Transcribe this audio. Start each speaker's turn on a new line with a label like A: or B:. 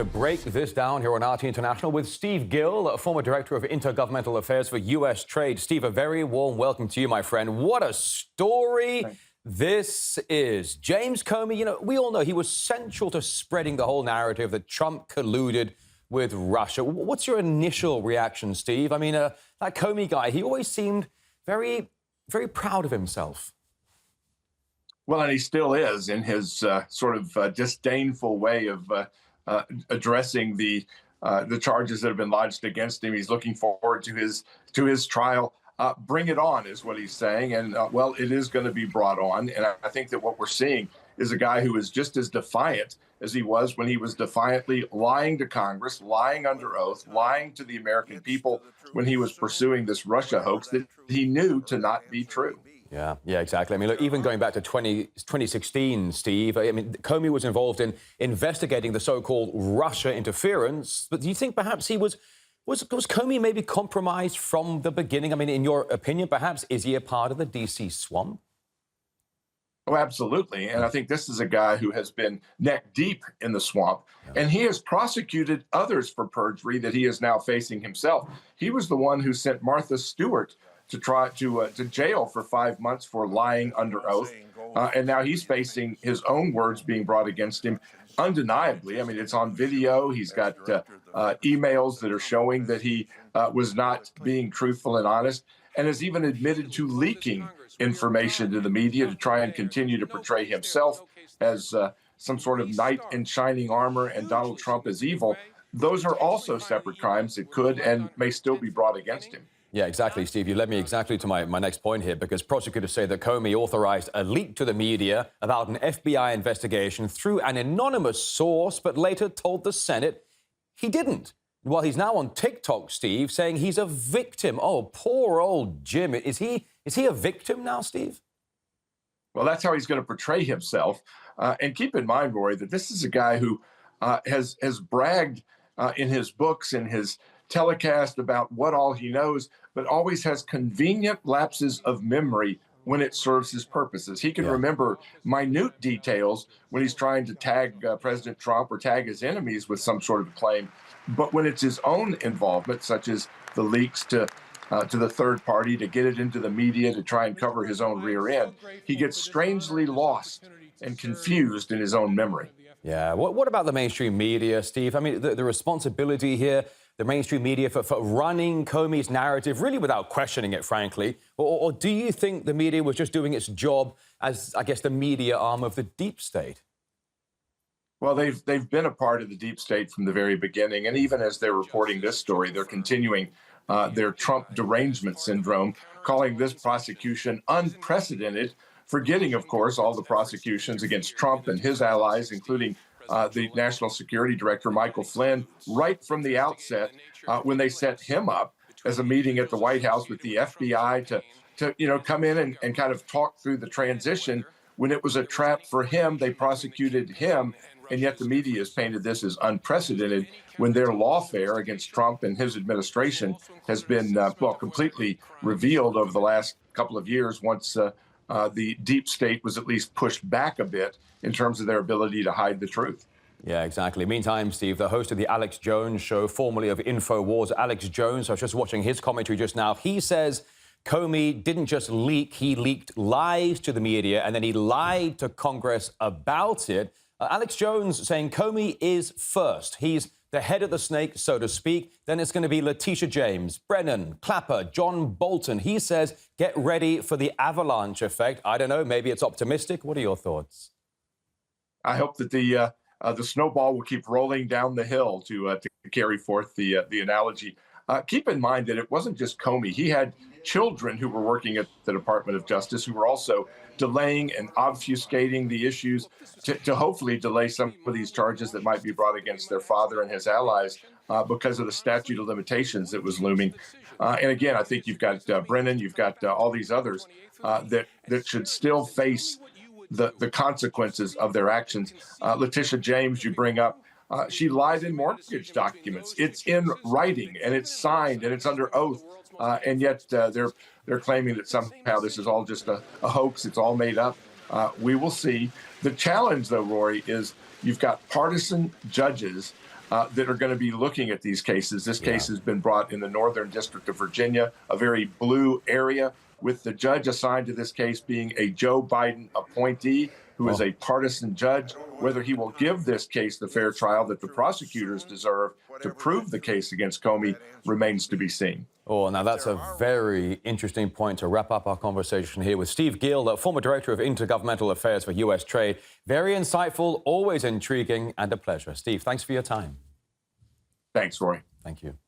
A: to break this down here on RT International with Steve Gill, former Director of Intergovernmental Affairs for U.S. Trade. Steve, a very warm welcome to you, my friend. What a story this is. James Comey, you know, we all know he was central to spreading the whole narrative that Trump colluded with Russia. What's your initial reaction, Steve? I mean, that Comey guy, he always seemed very, very proud of himself.
B: Well, and he still is in his sort of disdainful way of addressing the charges that have been lodged against him. He's looking forward to his trial. Bring it on, is what he's saying. And, well, it is going to be brought on. And I think that what we're seeing is a guy who is just as defiant as he was when he was defiantly lying to Congress, lying under oath, lying to the American people when he was pursuing this Russia hoax that he knew to not be true.
A: Yeah, exactly. I mean, look, even going back to 2016, Steve, I mean, Comey was involved in investigating the so-called Russia interference. But do you think perhaps was Comey maybe compromised from the beginning? I mean, in your opinion, perhaps, is he a part of the D.C. swamp?
B: Oh, absolutely. And I think this is a guy who has been neck deep in the swamp, and he has prosecuted others for perjury that he is now facing himself. He was the one who sent Martha Stewart to jail for 5 months for lying under oath. And now he's facing his own words being brought against him undeniably. I mean, it's on video. He's got emails that are showing that he was not being truthful and honest, and has even admitted to leaking information to the media to try and continue to portray himself as some sort of knight in shining armor and Donald Trump as evil. Those are also separate crimes that could and may still be brought against him.
A: Yeah, exactly, Steve. You led me exactly to my next point here, because prosecutors say that Comey authorized a leak to the media about an FBI investigation through an anonymous source, but later told the Senate he didn't. Well, he's now on TikTok, Steve, saying he's a victim. Oh, poor old Jim. Is he a victim now, Steve?
B: Well, that's how he's going to portray himself. And keep in mind, Rory, that this is a guy who has bragged in his books and his telecast about what all he knows, but always has convenient lapses of memory when it serves his purposes. He can remember minute details when he's trying to tag President Trump or tag his enemies with some sort of claim. But when it's his own involvement, such as the leaks to the third party to get it into the media to try and cover his own rear end, he gets strangely lost and confused in his own memory.
A: Yeah. What about the mainstream media, Steve? I mean, the responsibility here, the mainstream media for running Comey's narrative, really without questioning it, frankly? Or do you think the media was just doing its job as, I guess, the media arm of the deep state?
B: Well, they've been a part of the deep state from the very beginning. And even as they're reporting this story, they're continuing their Trump derangement syndrome, calling this prosecution unprecedented, forgetting, of course, all the prosecutions against Trump and his allies, including the National Security Director, Michael Flynn, right from the outset when they set him up as a meeting at the White House with the FBI to come in and kind of talk through the transition. When it was a trap for him, they prosecuted him, and yet the media has painted this as unprecedented when their lawfare against Trump and his administration has been, completely revealed over the last couple of years once the deep state was at least pushed back a bit in terms of their ability to hide the truth.
A: Yeah, exactly. Meantime, Steve, the host of the Alex Jones show, formerly of InfoWars, Alex Jones, I was just watching his commentary just now. He says Comey didn't just leak, he leaked lies to the media, and then he lied to Congress about it. Alex Jones saying Comey is first. He's the head of the snake, so to speak. Then it's going to be Letitia James, Brennan, Clapper, John Bolton. He says, get ready for the avalanche effect. I don't know, maybe it's optimistic. What are your thoughts?
B: I hope that the snowball will keep rolling down the hill, to carry forth the analogy. Keep in mind that it wasn't just Comey. He had children who were working at the Department of Justice who were also delaying and obfuscating the issues to hopefully delay some of these charges that might be brought against their father and his allies because of the statute of limitations that was looming. And again, I think you've got Brennan, you've got all these others that should still face the consequences of their actions. Letitia James, you bring up, she lied in mortgage documents. It's in writing and it's signed and it's under oath. And yet they're claiming that somehow this is all just a hoax. It's all made up. We will see. The challenge, though, Rory, is you've got partisan judges that are going to be looking at these cases. This case has been brought in the Northern District of Virginia, a very blue area, with the judge assigned to this case being a Joe Biden appointee who is a partisan judge. Whether he will give this case the fair trial that the prosecutors deserve to prove the case against Comey remains to be seen.
A: Oh, now that's a very interesting point to wrap up our conversation here with Steve Gill, the former Director of Intergovernmental Affairs for U.S. Trade. Very insightful, always intriguing, and a pleasure. Steve, thanks for your time.
B: Thanks, Roy.
A: Thank you.